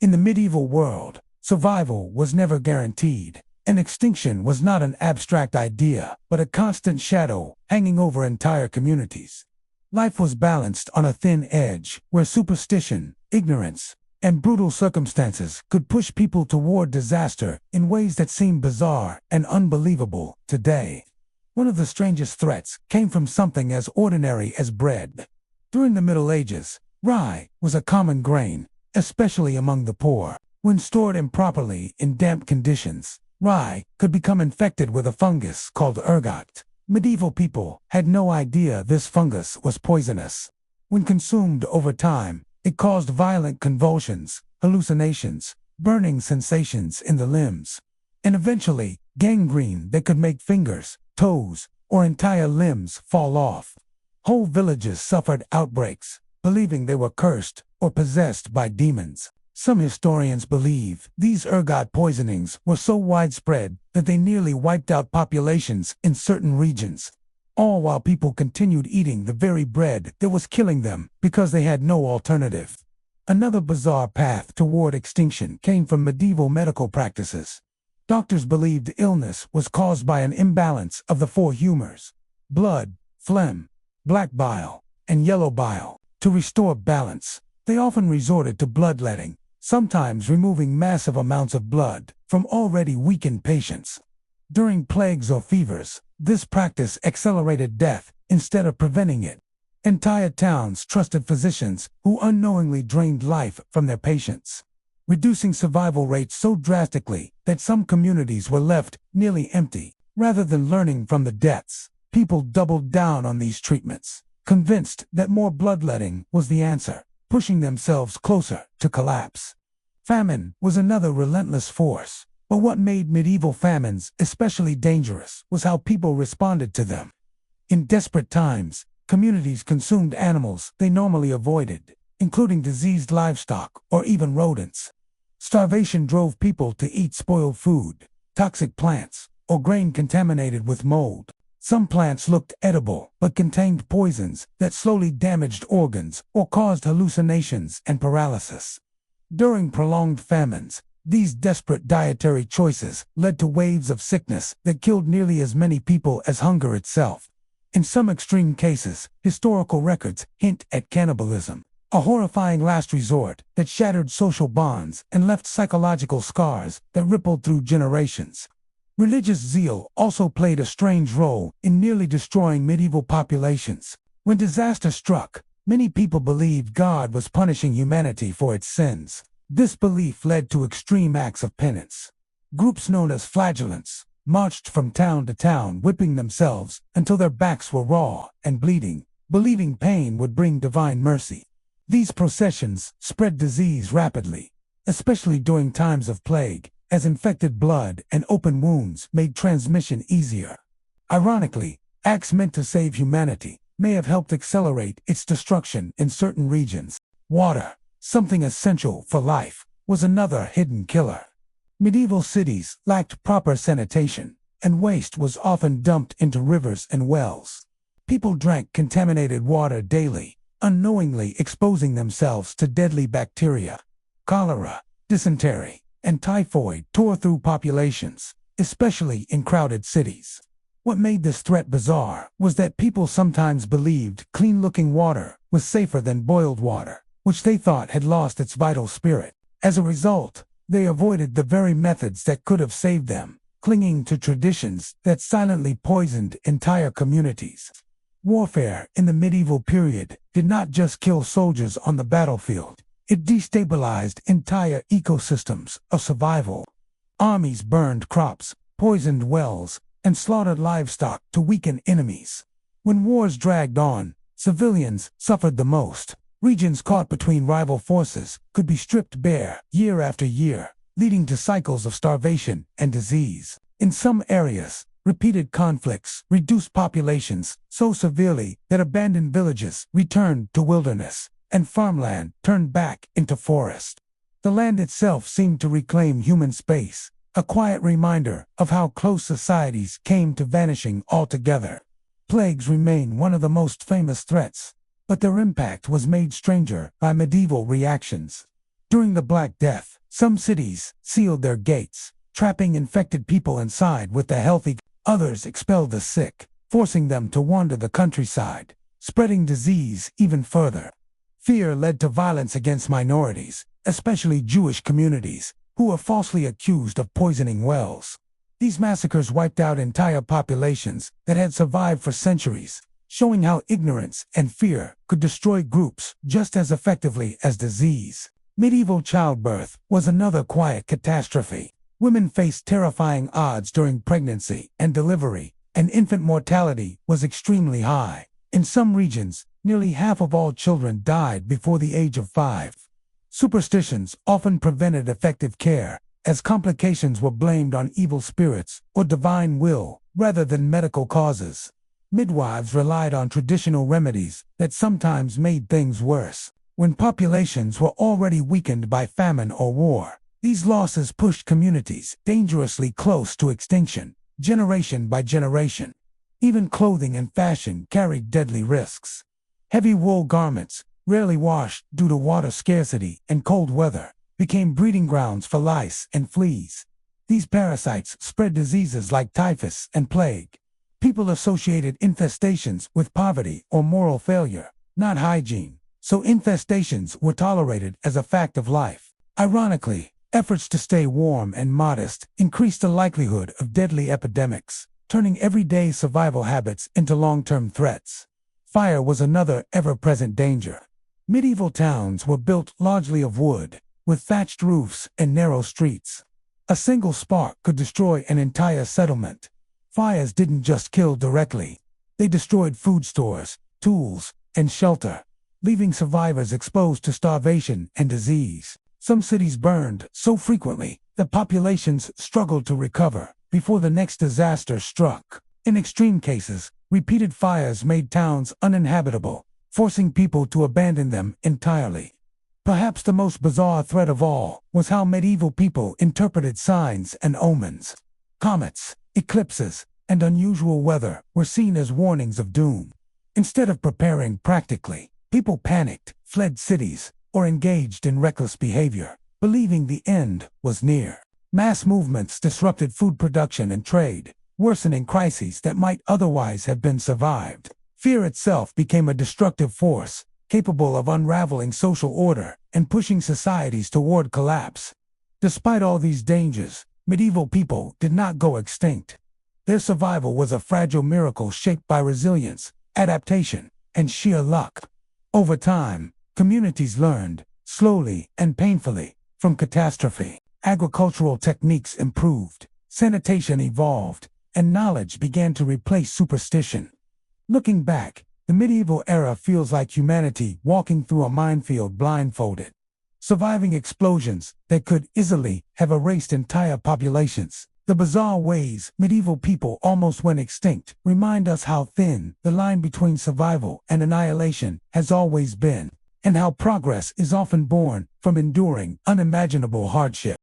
In the medieval world, survival was never guaranteed, and extinction was not an abstract idea, but a constant shadow hanging over entire communities. Life was balanced on a thin edge, where superstition, ignorance, and brutal circumstances could push people toward disaster in ways that seem bizarre and unbelievable today. One of the strangest threats came from something as ordinary as bread. During the Middle Ages, rye was a common grain, especially among the poor. When stored improperly in damp conditions, rye could become infected with a fungus called ergot. Medieval people had no idea this fungus was poisonous. When consumed over time, it caused violent convulsions, hallucinations, burning sensations in the limbs, and eventually gangrene that could make fingers, toes, or entire limbs fall off. Whole villages suffered outbreaks, believing they were cursed or possessed by demons. Some historians believe these ergot poisonings were so widespread that they nearly wiped out populations in certain regions, all while people continued eating the very bread that was killing them because they had no alternative. Another bizarre path toward extinction came from medieval medical practices. Doctors believed illness was caused by an imbalance of the four humors: blood, phlegm, black bile, and yellow bile. To restore balance, they often resorted to bloodletting, sometimes removing massive amounts of blood from already weakened patients. During plagues or fevers, this practice accelerated death instead of preventing it. Entire towns trusted physicians who unknowingly drained life from their patients, reducing survival rates so drastically that some communities were left nearly empty. Rather than learning from the deaths, people doubled down on these treatments, convinced that more bloodletting was the answer, pushing themselves closer to collapse. Famine was another relentless force, but what made medieval famines especially dangerous was how people responded to them. In desperate times, communities consumed animals they normally avoided, including diseased livestock or even rodents. Starvation drove people to eat spoiled food, toxic plants, or grain contaminated with mold. Some plants looked edible but contained poisons that slowly damaged organs or caused hallucinations and paralysis. During prolonged famines, these desperate dietary choices led to waves of sickness that killed nearly as many people as hunger itself. In some extreme cases, historical records hint at cannibalism, a horrifying last resort that shattered social bonds and left psychological scars that rippled through generations. Religious zeal also played a strange role in nearly destroying medieval populations. When disaster struck, many people believed God was punishing humanity for its sins. This belief led to extreme acts of penance. Groups known as flagellants marched from town to town, whipping themselves until their backs were raw and bleeding, believing pain would bring divine mercy. These processions spread disease rapidly, especially during times of plague, as infected blood and open wounds made transmission easier. Ironically, acts meant to save humanity may have helped accelerate its destruction in certain regions. Water, something essential for life, was another hidden killer. Medieval cities lacked proper sanitation, and waste was often dumped into rivers and wells. People drank contaminated water daily, unknowingly exposing themselves to deadly bacteria. Cholera, dysentery, and typhoid tore through populations, especially in crowded cities. What made this threat bizarre was that people sometimes believed clean-looking water was safer than boiled water, which they thought had lost its vital spirit. As a result, they avoided the very methods that could have saved them, clinging to traditions that silently poisoned entire communities. Warfare in the medieval period did not just kill soldiers on the battlefield. It destabilized entire ecosystems of survival. Armies burned crops, poisoned wells, and slaughtered livestock to weaken enemies. When wars dragged on, civilians suffered the most. Regions caught between rival forces could be stripped bare year after year, leading to cycles of starvation and disease. In some areas, repeated conflicts reduced populations so severely that abandoned villages returned to wilderness, and farmland turned back into forest. The land itself seemed to reclaim human space, a quiet reminder of how close societies came to vanishing altogether. Plagues remain one of the most famous threats, but their impact was made stranger by medieval reactions. During the Black Death, Some cities sealed their gates, trapping infected people inside with the healthy. Others expelled the sick, forcing them to wander the countryside, spreading disease even further. Fear led to violence against minorities, especially Jewish communities, who were falsely accused of poisoning wells. These massacres wiped out entire populations that had survived for centuries, showing how ignorance and fear could destroy groups just as effectively as disease. Medieval childbirth was another quiet catastrophe. Women faced terrifying odds during pregnancy and delivery, and infant mortality was extremely high. In some regions, nearly half of all children died before the age of 5. Superstitions often prevented effective care, as complications were blamed on evil spirits or divine will rather than medical causes. Midwives relied on traditional remedies that sometimes made things worse. When populations were already weakened by famine or war, these losses pushed communities dangerously close to extinction, generation by generation. Even clothing and fashion carried deadly risks. Heavy wool garments, rarely washed due to water scarcity and cold weather, became breeding grounds for lice and fleas. These parasites spread diseases like typhus and plague. People associated infestations with poverty or moral failure, not hygiene, so infestations were tolerated as a fact of life. Ironically, efforts to stay warm and modest increased the likelihood of deadly epidemics, turning everyday survival habits into long-term threats. Fire was another ever-present danger. Medieval towns were built largely of wood, with thatched roofs and narrow streets. A single spark could destroy an entire settlement. Fires didn't just kill directly. They destroyed food stores, tools, and shelter, leaving survivors exposed to starvation and disease. Some cities burned so frequently that populations struggled to recover before the next disaster struck. In extreme cases, repeated fires made towns uninhabitable, forcing people to abandon them entirely. Perhaps the most bizarre threat of all was how medieval people interpreted signs and omens. Comets, eclipses, and unusual weather were seen as warnings of doom. Instead of preparing practically, people panicked, fled cities, or engaged in reckless behavior, believing the end was near. Mass movements disrupted food production and trade, worsening crises that might otherwise have been survived. Fear itself became a destructive force, capable of unraveling social order and pushing societies toward collapse. Despite all these dangers, medieval people did not go extinct. Their survival was a fragile miracle shaped by resilience, adaptation, and sheer luck. Over time, communities learned, slowly and painfully, from catastrophe. Agricultural techniques improved, sanitation evolved, and knowledge began to replace superstition. Looking back, the medieval era feels like humanity walking through a minefield blindfolded, surviving explosions that could easily have erased entire populations. The bizarre ways medieval people almost went extinct remind us how thin the line between survival and annihilation has always been, and how progress is often born from enduring unimaginable hardship.